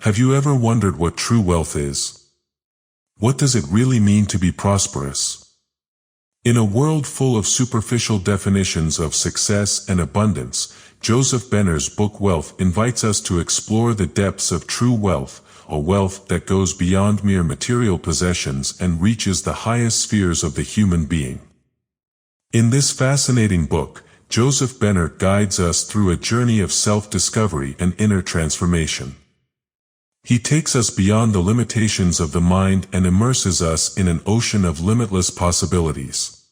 Have you ever wondered what true wealth is? What does it really mean to be prosperous? In a world full of superficial definitions of success and abundance, Joseph Benner's book Wealth invites us to explore the depths of true wealth, a wealth that goes beyond mere material possessions and reaches the highest spheres of the human being. In this fascinating book, Joseph Benner guides us through a journey of self-discovery and inner transformation. He takes us beyond the limitations of the mind and immerses us in an ocean of limitless possibilities.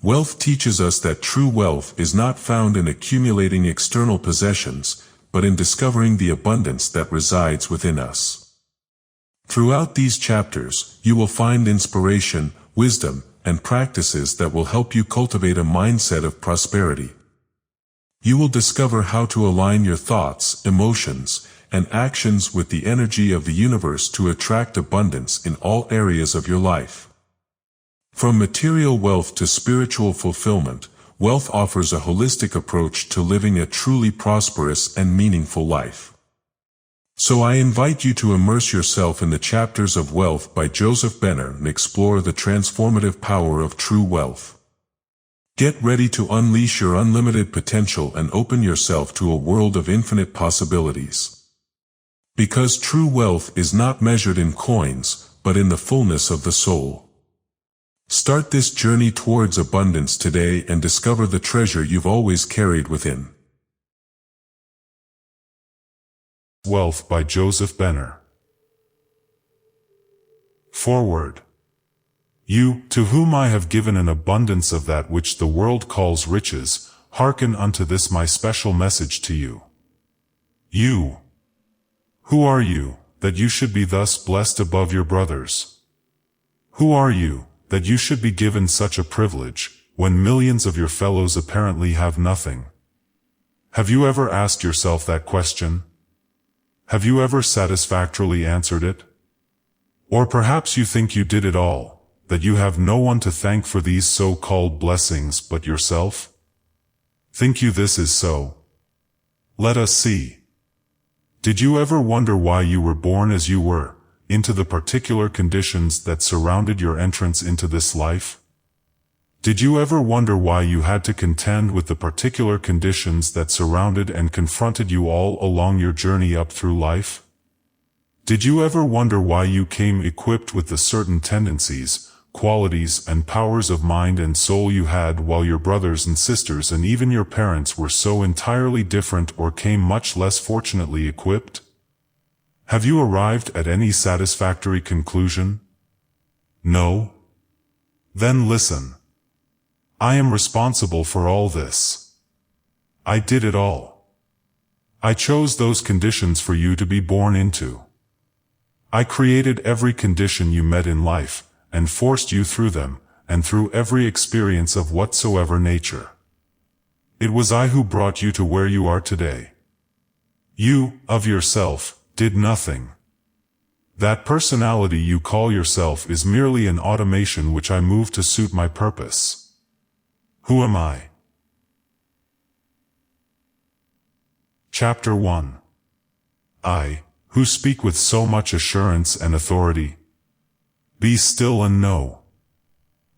Wealth teaches us that true wealth is not found in accumulating external possessions, but in discovering the abundance that resides within us. Throughout these chapters, you will find inspiration, wisdom, and practices that will help you cultivate a mindset of prosperity. You will discover how to align your thoughts, emotions, and actions with the energy of the universe to attract abundance in all areas of your life. From material wealth to spiritual fulfillment, wealth offers a holistic approach to living a truly prosperous and meaningful life. So I invite you to immerse yourself in the chapters of Wealth by Joseph Benner and explore the transformative power of true wealth. Get ready to unleash your unlimited potential and open yourself to a world of infinite possibilities. Because true wealth is not measured in coins, but in the fullness of the soul. Start this journey towards abundance today and discover the treasure you've always carried within. Wealth by Joseph Benner. Foreword. You, to whom I have given an abundance of that which the world calls riches, hearken unto this my special message to you. You. Who are you, that you should be thus blessed above your brothers? Who are you, that you should be given such a privilege, when millions of your fellows apparently have nothing? Have you ever asked yourself that question? Have you ever satisfactorily answered it? Or perhaps you think you did it all, that you have no one to thank for these so-called blessings but yourself? Think you this is so? Let us see. Did you ever wonder why you were born as you were, into the particular conditions that surrounded your entrance into this life? Did you ever wonder why you had to contend with the particular conditions that surrounded and confronted you all along your journey up through life? Did you ever wonder why you came equipped with the certain tendencies, qualities, and powers of mind and soul you had while your brothers and sisters and even your parents were so entirely different or came much less fortunately equipped? Have you arrived at any satisfactory conclusion? No? Then listen. I am responsible for all this. I did it all. I chose those conditions for you to be born into. I created every condition you met in life, and forced you through them, and through every experience of whatsoever nature. It was I who brought you to where you are today. You, of yourself, did nothing. That personality you call yourself is merely an automation which I moved to suit my purpose. Who am I? Chapter 1. I, who speak with so much assurance and authority. Be still and know.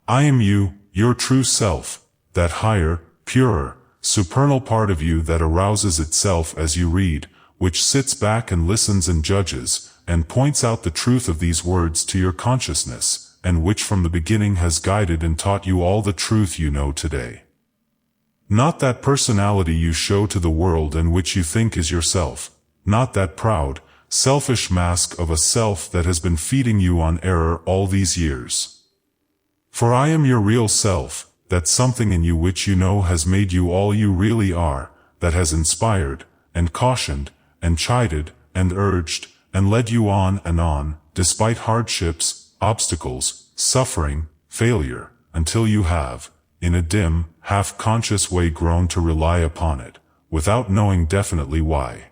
I am you, your true self, that higher, purer, supernal part of you that arouses itself as you read, which sits back and listens and judges, and points out the truth of these words to your consciousness, and which from the beginning has guided and taught you all the truth you know today. Not that personality you show to the world and which you think is yourself, not that proud, selfish mask of a self that has been feeding you on error all these years. For I am your real self, that something in you which you know has made you all you really are, that has inspired, and cautioned, and chided, and urged, and led you on, despite hardships, obstacles, suffering, failure, until you have, in a dim, half-conscious way grown to rely upon it, without knowing definitely why.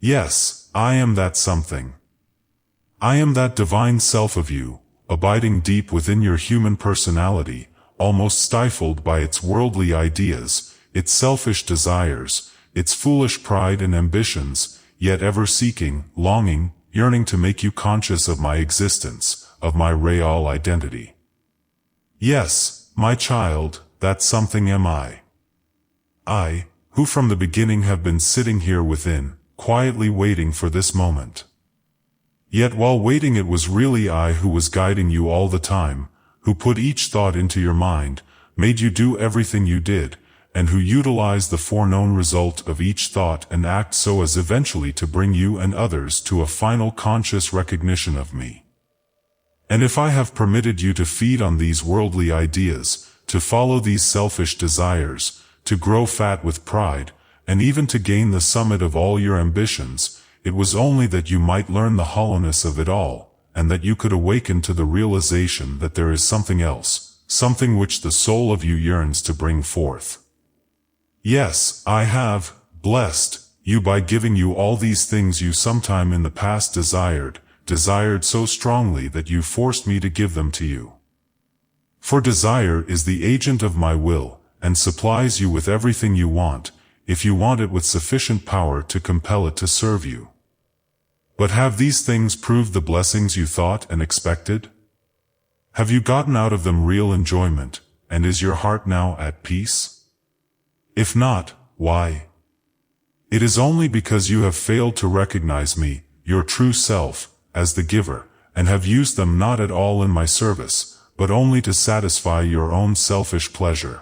Yes, I am that something. I am that divine self of you, abiding deep within your human personality, almost stifled by its worldly ideas, its selfish desires, its foolish pride and ambitions, yet ever seeking, longing, yearning to make you conscious of my existence, of my real identity. Yes, my child, that something am I. I, who from the beginning have been sitting here within, quietly waiting for this moment. Yet while waiting it was really I who was guiding you all the time, who put each thought into your mind, made you do everything you did, and who utilized the foreknown result of each thought and act so as eventually to bring you and others to a final conscious recognition of me. And if I have permitted you to feed on these worldly ideas, to follow these selfish desires, to grow fat with pride, and even to gain the summit of all your ambitions, it was only that you might learn the hollowness of it all, and that you could awaken to the realization that there is something else, something which the soul of you yearns to bring forth. Yes, I have blessed you by giving you all these things you sometime in the past desired so strongly that you forced me to give them to you. For desire is the agent of my will, and supplies you with everything you want, if you want it with sufficient power to compel it to serve you. But have these things proved the blessings you thought and expected? Have you gotten out of them real enjoyment, and is your heart now at peace? If not, why? It is only because you have failed to recognize me, your true self, as the giver, and have used them not at all in my service, but only to satisfy your own selfish pleasure.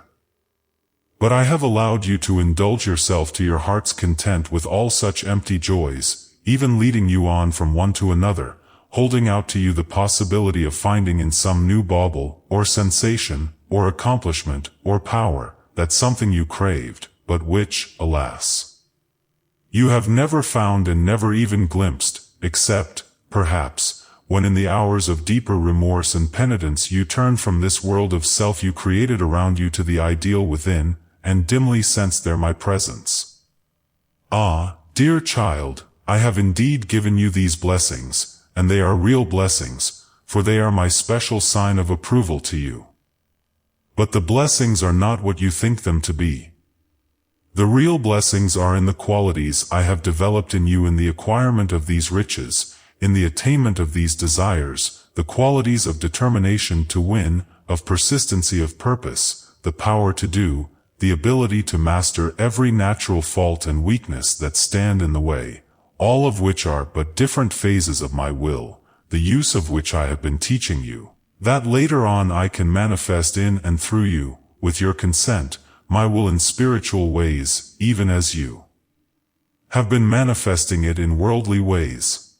But I have allowed you to indulge yourself to your heart's content with all such empty joys, even leading you on from one to another, holding out to you the possibility of finding in some new bauble, or sensation, or accomplishment, or power, that something you craved, but which, alas, you have never found and never even glimpsed, except, perhaps, when in the hours of deeper remorse and penitence you turn from this world of self you created around you to the ideal within, and dimly sense there my presence. Ah, dear child, I have indeed given you these blessings, and they are real blessings, for they are my special sign of approval to you. But the blessings are not what you think them to be. The real blessings are in the qualities I have developed in you in the acquirement of these riches, in the attainment of these desires, the qualities of determination to win, of persistency of purpose, the power to do, the ability to master every natural fault and weakness that stand in the way, all of which are but different phases of my will, the use of which I have been teaching you, that later on I can manifest in and through you, with your consent, my will in spiritual ways, even as you have been manifesting it in worldly ways.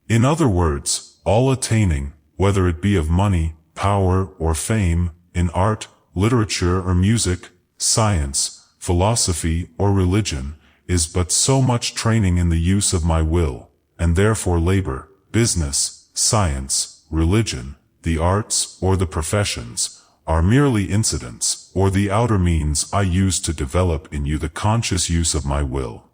In other words, all attaining, whether it be of money, power, or fame, in art, literature or music, science, philosophy, or religion, is but so much training in the use of my will, and therefore labor, business, science, religion, the arts, or the professions, are merely incidents, or the outer means I use to develop in you the conscious use of my will.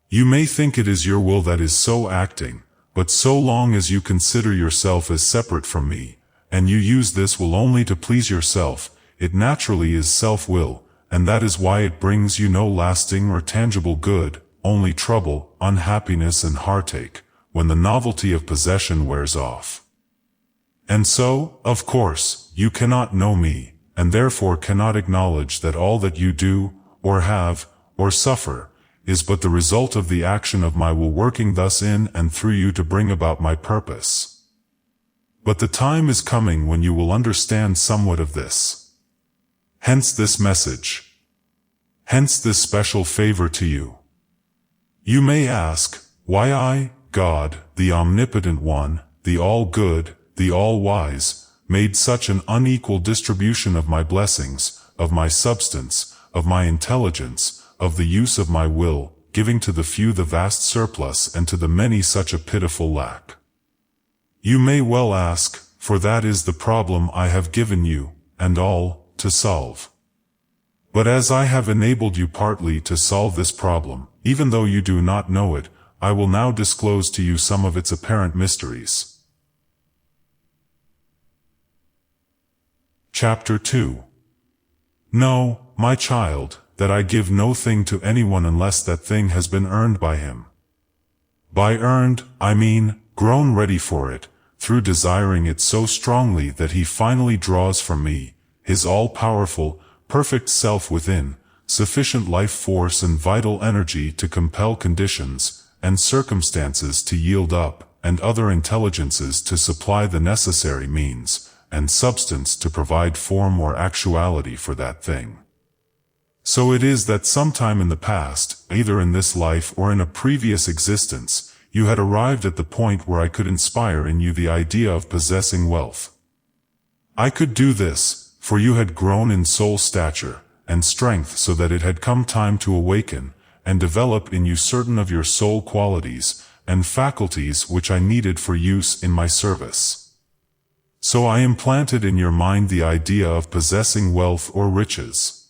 You may think it is your will that is so acting, but so long as you consider yourself as separate from me, and you use this will only to please yourself, it naturally is self-will, and that is why it brings you no lasting or tangible good, only trouble, unhappiness and heartache, when the novelty of possession wears off. And so, of course, you cannot know me, and therefore cannot acknowledge that all that you do, or have, or suffer, is but the result of the action of my will working thus in and through you to bring about my purpose. But the time is coming when you will understand somewhat of this. Hence this message. Hence this special favor to you. You may ask, why I, God, the Omnipotent One, the All-Good, the All-Wise, made such an unequal distribution of my blessings, of my substance, of my intelligence, of the use of my will, giving to the few the vast surplus and to the many such a pitiful lack. You may well ask, for that is the problem I have given you, and all, to solve. But as I have enabled you partly to solve this problem, even though you do not know it, I will now disclose to you some of its apparent mysteries. Chapter 2. Know, my child, that I give no thing to anyone unless that thing has been earned by him. By earned, I mean, grown ready for it, through desiring it so strongly that he finally draws from me, his all-powerful, perfect self within, sufficient life force and vital energy to compel conditions and circumstances to yield up, and other intelligences to supply the necessary means and substance to provide form or actuality for that thing. So it is that sometime in the past, either in this life or in a previous existence, you had arrived at the point where I could inspire in you the idea of possessing wealth. I could do this, for you had grown in soul stature and strength so that it had come time to awaken and develop in you certain of your soul qualities and faculties which I needed for use in my service. So I implanted in your mind the idea of possessing wealth or riches.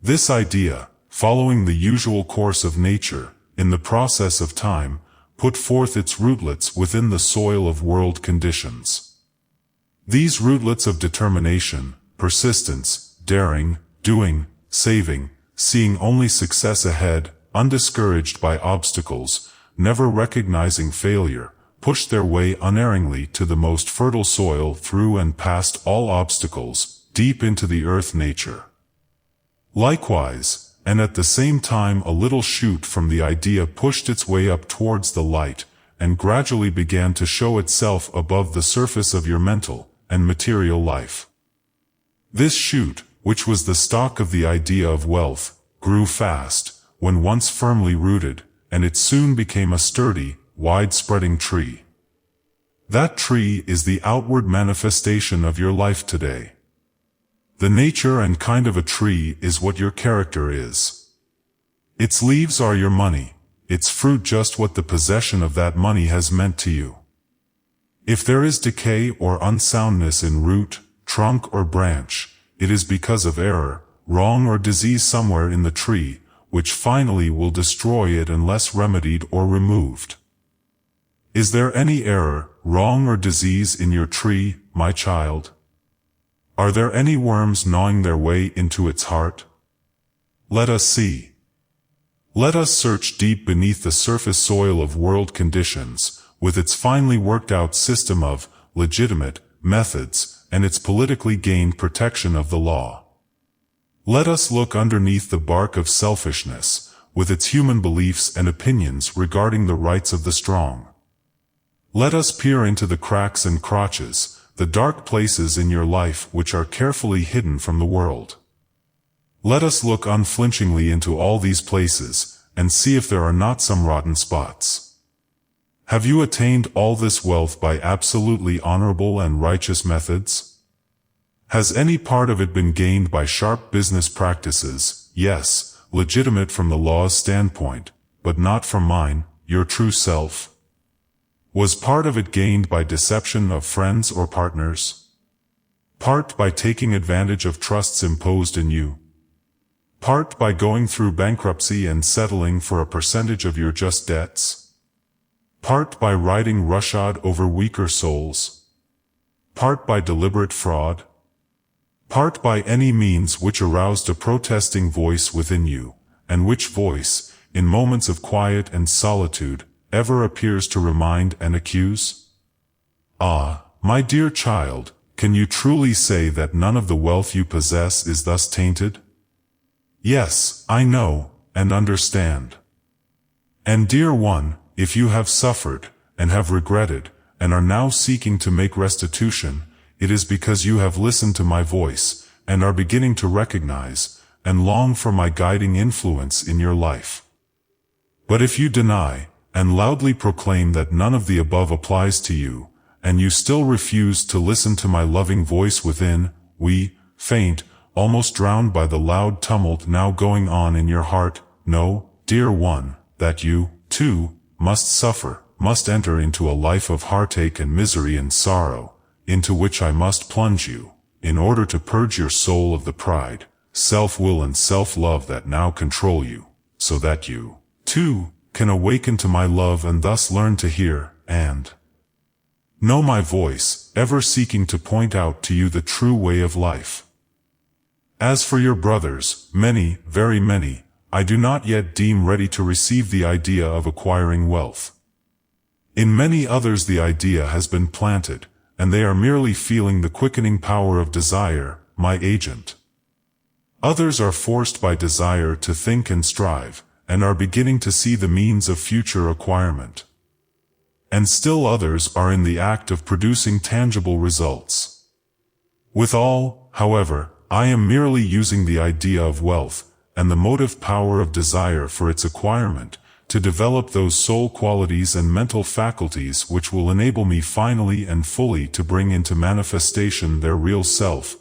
This idea, following the usual course of nature, in the process of time, put forth its rootlets within the soil of world conditions. These rootlets of determination, persistence, daring, doing, saving, seeing only success ahead, undiscouraged by obstacles, never recognizing failure, pushed their way unerringly to the most fertile soil through and past all obstacles, deep into the earth nature. Likewise, and at the same time a little shoot from the idea pushed its way up towards the light, and gradually began to show itself above the surface of your mental and material life. This shoot, which was the stock of the idea of wealth, grew fast, when once firmly rooted, and it soon became a sturdy, wide-spreading tree. That tree is the outward manifestation of your life today. The nature and kind of a tree is what your character is. Its leaves are your money, its fruit just what the possession of that money has meant to you. If there is decay or unsoundness in root, trunk or branch, it is because of error, wrong or disease somewhere in the tree, which finally will destroy it unless remedied or removed. Is there any error, wrong or disease in your tree, my child? Are there any worms gnawing their way into its heart? Let us see. Let us search deep beneath the surface soil of world conditions, with its finely worked out system of legitimate methods and its politically gained protection of the law. Let us look underneath the bark of selfishness, with its human beliefs and opinions regarding the rights of the strong. Let us peer into the cracks and crotches, the dark places in your life which are carefully hidden from the world. Let us look unflinchingly into all these places, and see if there are not some rotten spots. Have you attained all this wealth by absolutely honorable and righteous methods? Has any part of it been gained by sharp business practices, yes, legitimate from the law's standpoint, but not from mine, your true self? Was part of it gained by deception of friends or partners? Part by taking advantage of trusts imposed in you? Part by going through bankruptcy and settling for a percentage of your just debts? Part by riding roughshod over weaker souls? Part by deliberate fraud? Part by any means which aroused a protesting voice within you, and which voice, in moments of quiet and solitude, ever appears to remind and accuse? Ah, my dear child, can you truly say that none of the wealth you possess is thus tainted? Yes, I know, and understand. And dear one, if you have suffered, and have regretted, and are now seeking to make restitution, it is because you have listened to my voice, and are beginning to recognize, and long for my guiding influence in your life. But if you deny, and loudly proclaim that none of the above applies to you, and you still refuse to listen to my loving voice within, faint, almost drowned by the loud tumult now going on in your heart, know, dear one, that you, too, must suffer, must enter into a life of heartache and misery and sorrow, into which I must plunge you, in order to purge your soul of the pride, self-will and self-love that now control you, so that you, too, can awaken to my love and thus learn to hear, and know my voice, ever seeking to point out to you the true way of life. As for your brothers, many, very many, I do not yet deem ready to receive the idea of acquiring wealth. In many others the idea has been planted, and they are merely feeling the quickening power of desire, my agent. Others are forced by desire to think and strive, and are beginning to see the means of future acquirement. And still others are in the act of producing tangible results. With all, however, I am merely using the idea of wealth, and the motive power of desire for its acquirement, to develop those soul qualities and mental faculties which will enable me finally and fully to bring into manifestation their real self,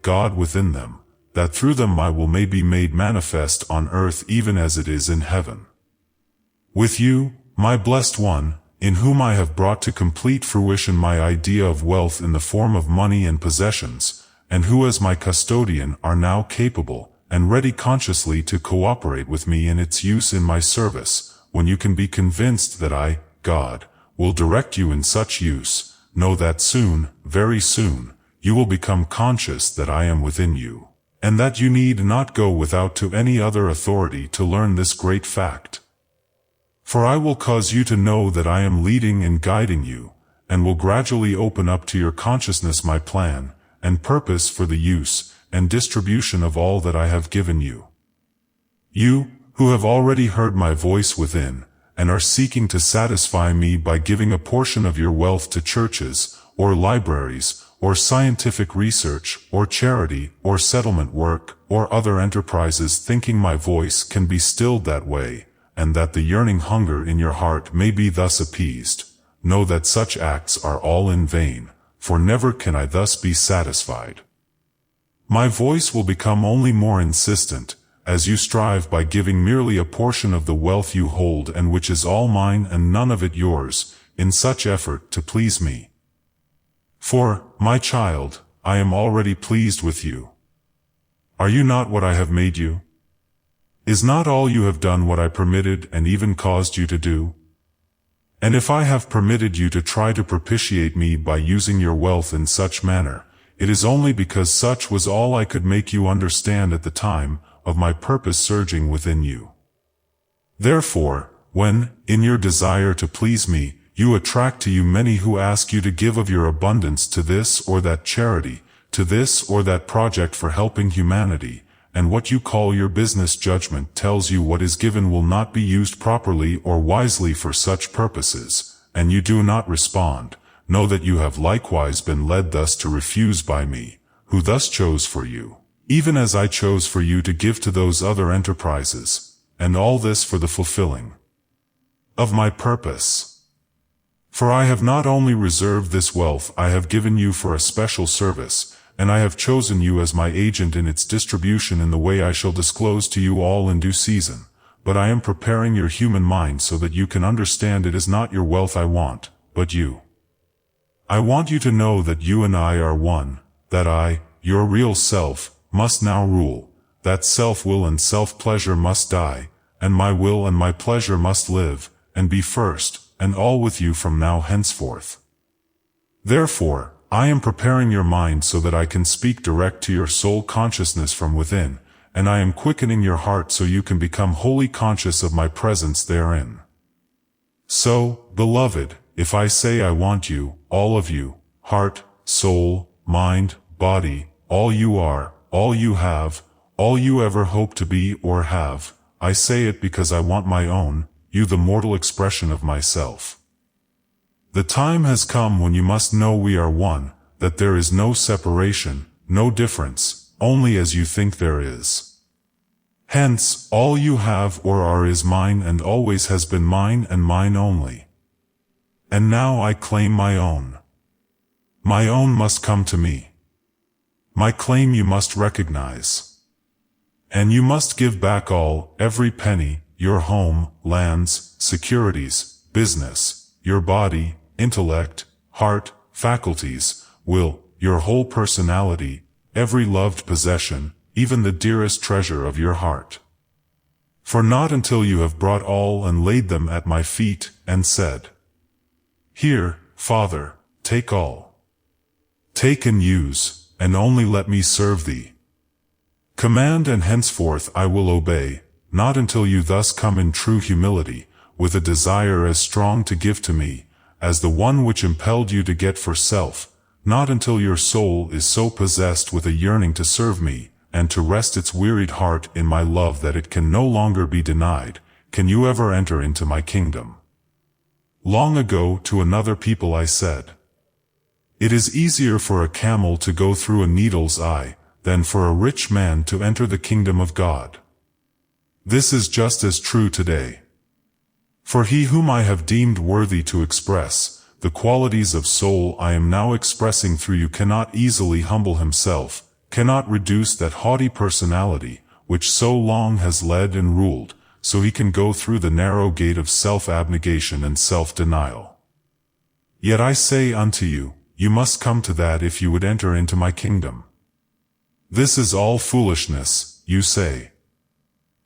God within them, that through them I will may be made manifest on earth even as it is in heaven. With you, my blessed one, in whom I have brought to complete fruition my idea of wealth in the form of money and possessions, and who as my custodian are now capable and ready consciously to cooperate with me in its use in my service, when you can be convinced that I, God, will direct you in such use, know that soon, very soon, you will become conscious that I am within you, and that you need not go without to any other authority to learn this great fact. For I will cause you to know that I am leading and guiding you, and will gradually open up to your consciousness my plan and purpose for the use and distribution of all that I have given you. You, who have already heard my voice within, and are seeking to satisfy me by giving a portion of your wealth to churches, or libraries, or scientific research, or charity, or settlement work, or other enterprises, thinking my voice can be stilled that way, and that the yearning hunger in your heart may be thus appeased, know that such acts are all in vain, for never can I thus be satisfied. My voice will become only more insistent, as you strive by giving merely a portion of the wealth you hold and which is all mine and none of it yours, in such effort to please me. For, my child, I am already pleased with you. Are you not what I have made you? Is not all you have done what I permitted and even caused you to do? And if I have permitted you to try to propitiate me by using your wealth in such manner, it is only because such was all I could make you understand at the time of my purpose surging within you. Therefore, when, in your desire to please me, you attract to you many who ask you to give of your abundance to this or that charity, to this or that project for helping humanity, and what you call your business judgment tells you what is given will not be used properly or wisely for such purposes, and you do not respond, know that you have likewise been led thus to refuse by me, who thus chose for you, even as I chose for you to give to those other enterprises, and all this for the fulfilling of my purpose. For I have not only reserved this wealth, I have given you for a special service, and I have chosen you as my agent in its distribution in the way I shall disclose to you all in due season, but I am preparing your human mind so that you can understand it is not your wealth I want, but you. I want you to know that you and I are one, that I, your real self, must now rule, that self-will and self-pleasure must die, and my will and my pleasure must live, and be first, and all with you from now henceforth. Therefore, I am preparing your mind so that I can speak direct to your soul consciousness from within, and I am quickening your heart so you can become wholly conscious of my presence therein. So, beloved, if I say I want you, all of you, heart, soul, mind, body, all you are, all you have, all you ever hope to be or have, I say it because I want my own, you the mortal expression of myself. The time has come when you must know we are one, that there is no separation, no difference, only as you think there is. Hence, all you have or are is mine and always has been mine and mine only. And now I claim my own. My own must come to me. My claim you must recognize. And you must give back all, every penny, your home, lands, securities, business, your body, intellect, heart, faculties, will, your whole personality, every loved possession, even the dearest treasure of your heart. For not until you have brought all and laid them at my feet, and said, Here, Father, take all. Take and use, and only let me serve thee. Command and henceforth I will obey, not until you thus come in true humility, with a desire as strong to give to me, as the one which impelled you to get for self, not until your soul is so possessed with a yearning to serve me, and to rest its wearied heart in my love that it can no longer be denied, can you ever enter into my kingdom. Long ago to another people I said, it is easier for a camel to go through a needle's eye, than for a rich man to enter the kingdom of God. This is just as true today. For he whom I have deemed worthy to express the qualities of soul I am now expressing through you cannot easily humble himself, cannot reduce that haughty personality, which so long has led and ruled, so he can go through the narrow gate of self-abnegation and self-denial. Yet I say unto you, you must come to that if you would enter into my kingdom. This is all foolishness, you say.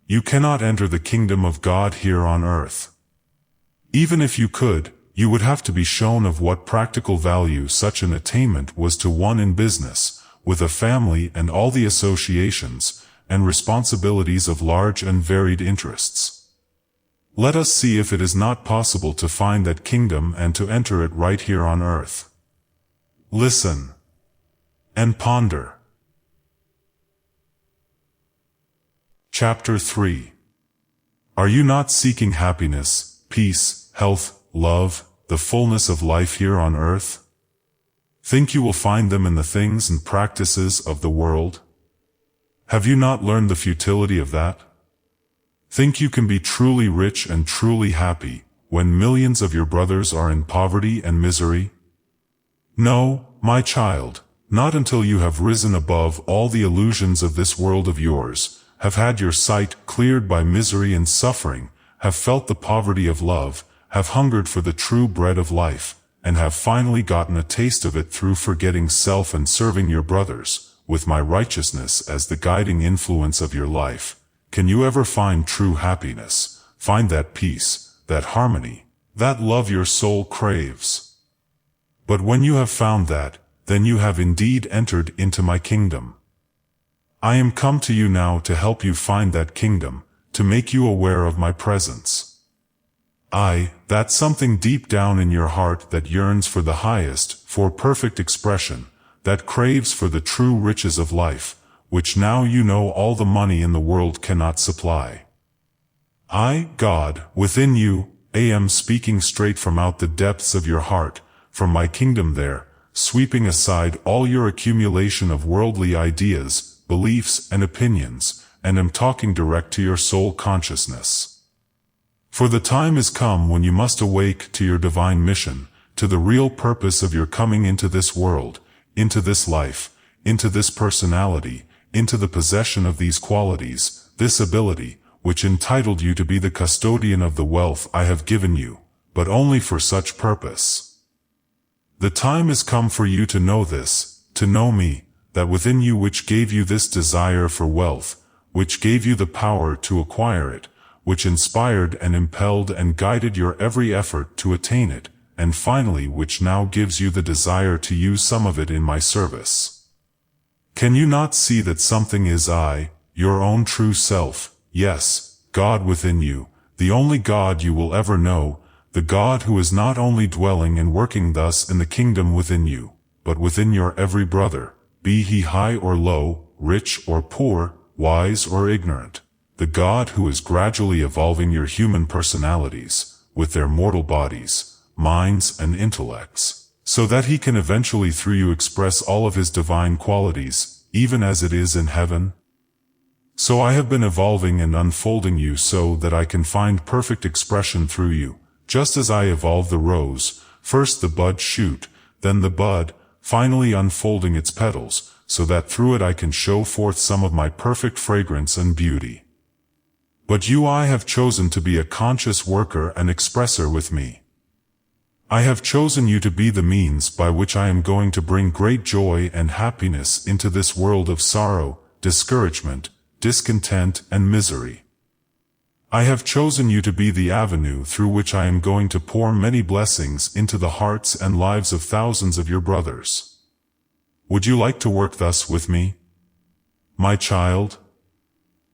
You cannot enter the kingdom of God here on earth. Even if you could, you would have to be shown of what practical value such an attainment was to one in business, with a family and all the associations and responsibilities of large and varied interests. Let us see if it is not possible to find that kingdom and to enter it right here on earth. Listen and ponder. Chapter 3. Are you not seeking happiness, peace, health, love, the fullness of life here on earth? Think you will find them in the things and practices of the world? Have you not learned the futility of that? Think you can be truly rich and truly happy when millions of your brothers are in poverty and misery? No, my child, not until you have risen above all the illusions of this world of yours, have had your sight cleared by misery and suffering, have felt the poverty of love, have hungered for the true bread of life, and have finally gotten a taste of it through forgetting self and serving your brothers, with my righteousness as the guiding influence of your life, can you ever find true happiness, find that peace, that harmony, that love your soul craves? But when you have found that, then you have indeed entered into my kingdom. I am come to you now to help you find that kingdom, to make you aware of my presence. That something deep down in your heart that yearns for the highest, for perfect expression, that craves for the true riches of life, which now you know all the money in the world cannot supply. I, God, within you, am speaking straight from out the depths of your heart, from my kingdom there, sweeping aside all your accumulation of worldly ideas, beliefs and opinions, and am talking direct to your soul consciousness. For the time is come when you must awake to your divine mission, to the real purpose of your coming into this world, into this life, into this personality, into the possession of these qualities, this ability, which entitled you to be the custodian of the wealth I have given you, but only for such purpose. The time is come for you to know this, to know me, that within you which gave you this desire for wealth, which gave you the power to acquire it, which inspired and impelled and guided your every effort to attain it, and finally which now gives you the desire to use some of it in my service. Can you not see that something is I, your own true self, yes, God within you, the only God you will ever know, the God who is not only dwelling and working thus in the kingdom within you, but within your every brother, be he high or low, rich or poor, wise or ignorant, the God who is gradually evolving your human personalities, with their mortal bodies, minds and intellects, so that he can eventually through you express all of his divine qualities, even as it is in heaven? So I have been evolving and unfolding you so that I can find perfect expression through you, just as I evolve the rose, first the bud shoot, then the bud, finally unfolding its petals, so that through it I can show forth some of my perfect fragrance and beauty. But you I have chosen to be a conscious worker and expresser with me. I have chosen you to be the means by which I am going to bring great joy and happiness into this world of sorrow, discouragement, discontent and misery. I have chosen you to be the avenue through which I am going to pour many blessings into the hearts and lives of thousands of your brothers. Would you like to work thus with me, my child?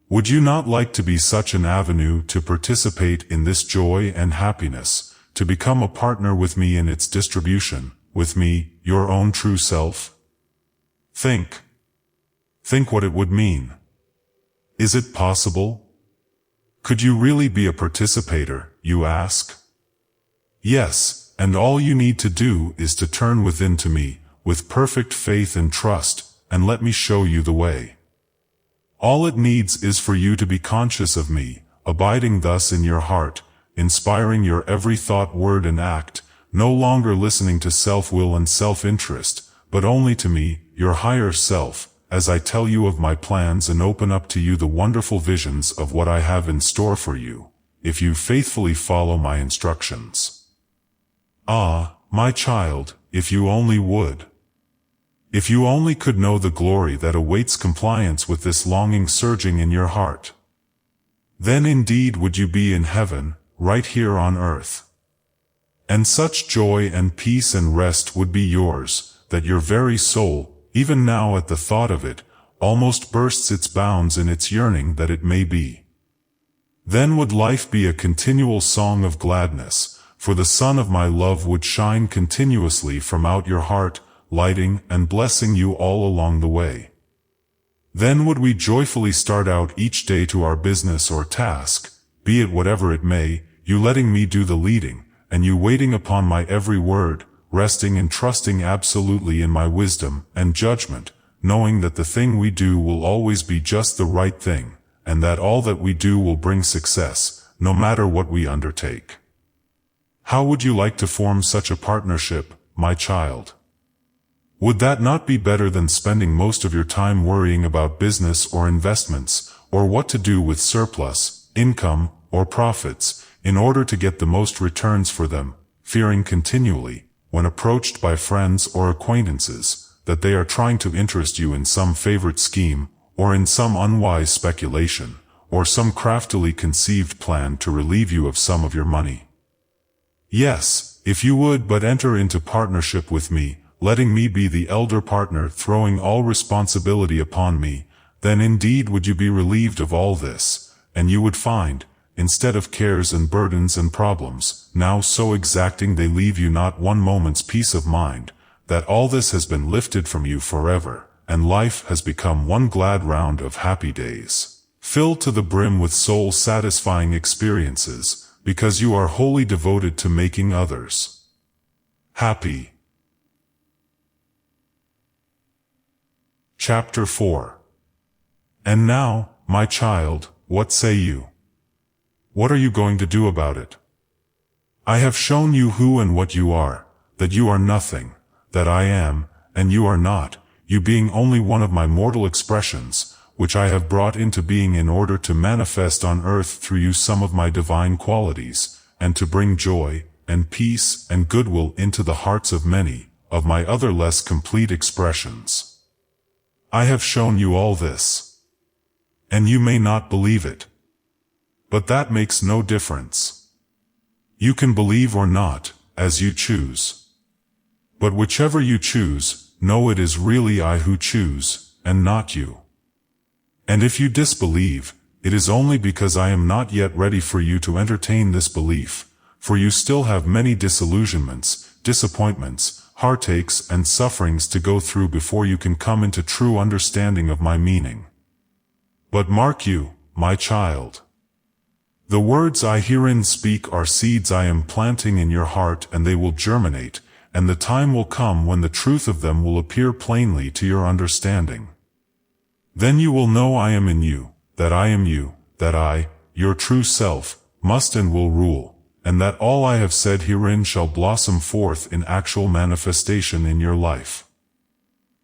Would you not like to be such an avenue to participate in this joy and happiness, to become a partner with me in its distribution, with me, your own true self? Think. Think what it would mean. Is it possible? Could you really be a participator, you ask? Yes, and all you need to do is to turn within to me, with perfect faith and trust, and let me show you the way. All it needs is for you to be conscious of me, abiding thus in your heart, inspiring your every thought, word and act, no longer listening to self-will and self-interest, but only to me, your higher self, as I tell you of my plans and open up to you the wonderful visions of what I have in store for you, if you faithfully follow my instructions. Ah, my child, if you only would. If you only could know the glory that awaits compliance with this longing surging in your heart. Then indeed would you be in heaven, right here on earth. And such joy and peace and rest would be yours, that your very soul, even now at the thought of it, almost bursts its bounds in its yearning that it may be. Then would life be a continual song of gladness, for the sun of my love would shine continuously from out your heart, lighting and blessing you all along the way. Then would we joyfully start out each day to our business or task, be it whatever it may, you letting me do the leading, and you waiting upon my every word, resting and trusting absolutely in my wisdom and judgment, knowing that the thing we do will always be just the right thing, and that all that we do will bring success, no matter what we undertake. How would you like to form such a partnership, my child? Would that not be better than spending most of your time worrying about business or investments, or what to do with surplus, income, or profits, in order to get the most returns for them, fearing continually, when approached by friends or acquaintances, that they are trying to interest you in some favorite scheme, or in some unwise speculation, or some craftily conceived plan to relieve you of some of your money? Yes, if you would but enter into partnership with me, letting me be the elder partner, throwing all responsibility upon me, then indeed would you be relieved of all this, and you would find, instead of cares and burdens and problems, now so exacting they leave you not one moment's peace of mind, that all this has been lifted from you forever, and life has become one glad round of happy days, filled to the brim with soul-satisfying experiences, because you are wholly devoted to making others happy. Chapter 4. And now, my child, what say you? What are you going to do about it? I have shown you who and what you are, that you are nothing, that I am, and you are not, you being only one of my mortal expressions, which I have brought into being in order to manifest on earth through you some of my divine qualities, and to bring joy, and peace, and goodwill into the hearts of many, of my other less complete expressions. I have shown you all this. And you may not believe it. But that makes no difference. You can believe or not, as you choose. But whichever you choose, know it is really I who choose, and not you. And if you disbelieve, it is only because I am not yet ready for you to entertain this belief, for you still have many disillusionments, disappointments, heartaches and sufferings to go through before you can come into true understanding of my meaning. But mark you, my child. The words I herein speak are seeds I am planting in your heart, and they will germinate, and the time will come when the truth of them will appear plainly to your understanding. Then you will know I am in you, that I am you, that I, your true self, must and will rule, and that all I have said herein shall blossom forth in actual manifestation in your life.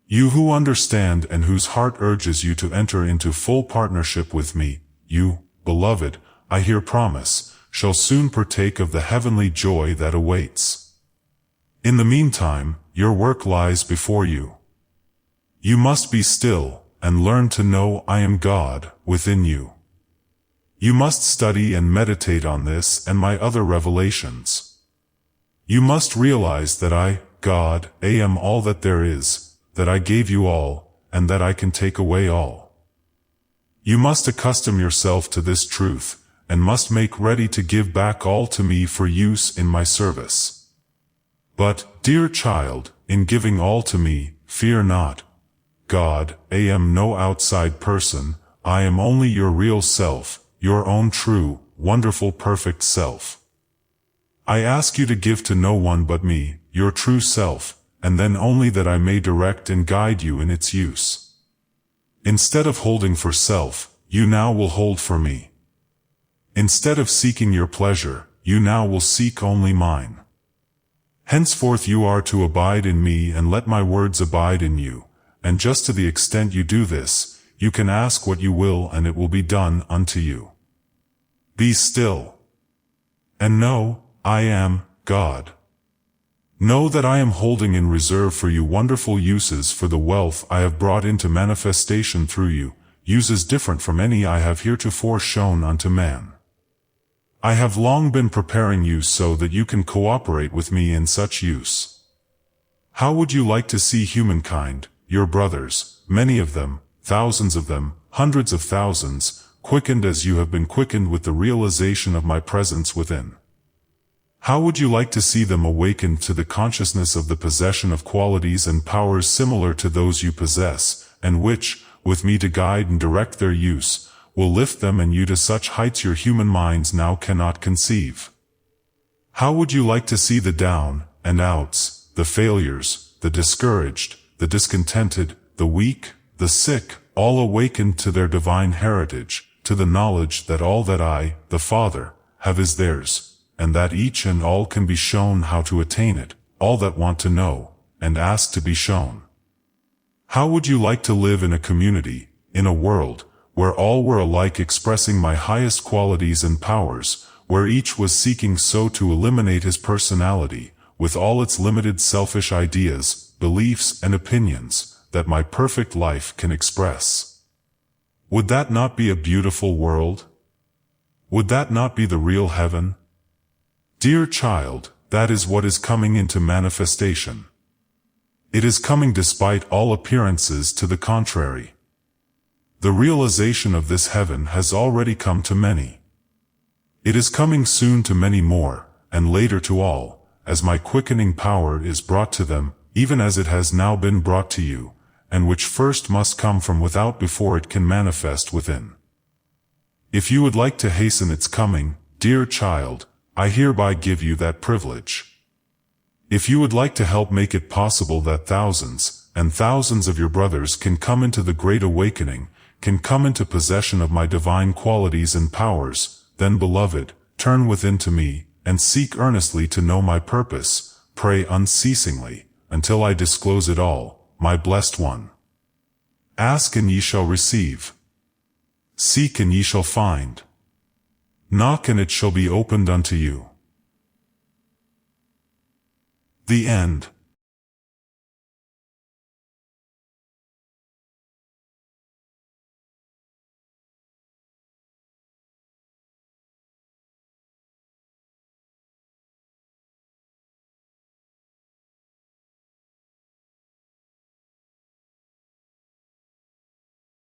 You who understand and whose heart urges you to enter into full partnership with me, you, beloved, I here promise, shall soon partake of the heavenly joy that awaits. In the meantime, your work lies before you. You must be still, and learn to know I am God, within you. You must study and meditate on this and my other revelations. You must realize that I, God, am all that there is, that I gave you all, and that I can take away all. You must accustom yourself to this truth, and must make ready to give back all to me for use in my service. But, dear child, in giving all to me, fear not. God, I am no outside person, I am only your real self, your own true, wonderful perfect self. I ask you to give to no one but me, your true self, and then only that I may direct and guide you in its use. Instead of holding for self, you now will hold for me. Instead of seeking your pleasure, you now will seek only mine. Henceforth you are to abide in me and let my words abide in you, and just to the extent you do this, you can ask what you will and it will be done unto you. Be still. And know, I am God. Know that I am holding in reserve for you wonderful uses for the wealth I have brought into manifestation through you, uses different from any I have heretofore shown unto man. I have long been preparing you so that you can cooperate with me in such use. How would you like to see humankind, your brothers, many of them, thousands of them, hundreds of thousands, quickened as you have been quickened with the realization of my presence within? How would you like to see them awakened to the consciousness of the possession of qualities and powers similar to those you possess, and which, with me to guide and direct their use, will lift them and you to such heights your human minds now cannot conceive? How would you like to see the down and outs, the failures, the discouraged, the discontented, the weak, the sick, all awakened to their divine heritage, to the knowledge that all that I, the Father, have is theirs, and that each and all can be shown how to attain it, all that want to know, and ask to be shown? How would you like to live in a community, in a world, where all were alike expressing my highest qualities and powers, where each was seeking so to eliminate his personality, with all its limited selfish ideas, beliefs and opinions, that my perfect life can express? Would that not be a beautiful world? Would that not be the real heaven? Dear child, that is what is coming into manifestation. It is coming despite all appearances to the contrary. The realization of this heaven has already come to many. It is coming soon to many more, and later to all, as my quickening power is brought to them, even as it has now been brought to you, and which first must come from without before it can manifest within. If you would like to hasten its coming, dear child, I hereby give you that privilege. If you would like to help make it possible that thousands and thousands of your brothers can come into the great awakening, can come into possession of my divine qualities and powers, then beloved, turn within to me, and seek earnestly to know my purpose, pray unceasingly, until I disclose it all, my blessed one. Ask and ye shall receive. Seek and ye shall find. Knock and it shall be opened unto you. The end.